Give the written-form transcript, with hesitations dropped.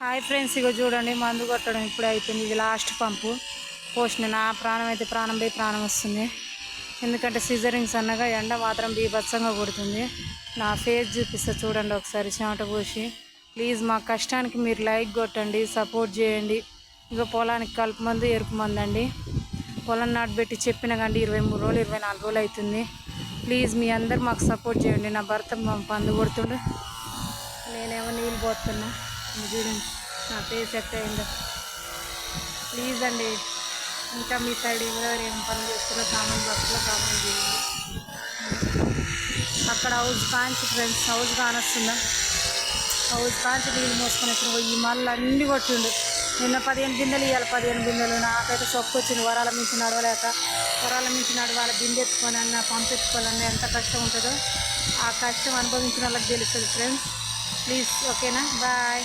Hi friends, ఇగో చూడండి మందు కొట్టడం ఇప్పుడు అయిపోయింది. ఇది లాస్ట్ పంపు పోసిన. నా ప్రాణం అయితే ప్రాణం పోయి ప్రాణం వస్తుంది. ఎందుకంటే సిజరింగ్స్ అన్నగా ఎండ మాత్రం బీభత్సంగా కొడుతుంది. నా ఫేస్ చూపిస్తా చూడండి ఒకసారి చెమట పోసి. ప్లీజ్ మా కష్టానికి మీరు లైక్ కొట్టండి, సపోర్ట్ చేయండి. ఇక పొలానికి కలుపు మందు ఎరుపు మందు అండి. పొలం నాటుబెట్టి చెప్పిన కానీ 23 రోజులు 24 రోజులు అవుతుంది. ప్లీజ్ మీ అందరు మాకు సపోర్ట్ చేయండి. నా భర్త పందు కొడుతుండు, నేనేమో నీళ్ళు పోతున్నా. చూడండి నా ఫేస్ ఎట్ అయిందో. ప్లీజ్ అండి, ఇంకా మీ సైడ్ ఎవరెవరు ఏం పని చేస్తారో కామెంట్ బాక్స్లో కామెంట్ చేయండి. అక్కడ హౌస్ కాంచి ఫ్రెండ్స్, హౌస్ కానొస్తుందా? హౌస్ కాంచి నీళ్ళు మోసుకొని వచ్చిన ఈ మళ్ళీ అన్నీ కొట్టిండు. నిన్న 15 బిందెలు, ఇవాళ 15 బిందెలు. నాకైతే సొక్కు వచ్చింది. వరాల మించి నడవలేక, వరాల మించి నడవాలి. బిందె ఎత్తుకోవాలన్నా పంపెత్తుకోవాలన్నా ఎంత కష్టం ఉంటుందో ఆ కష్టం అనుభవించిన వాళ్ళకి తెలుస్తుంది ఫ్రెండ్స్. ప్లీజ్ ఓకేనా, బాయ్.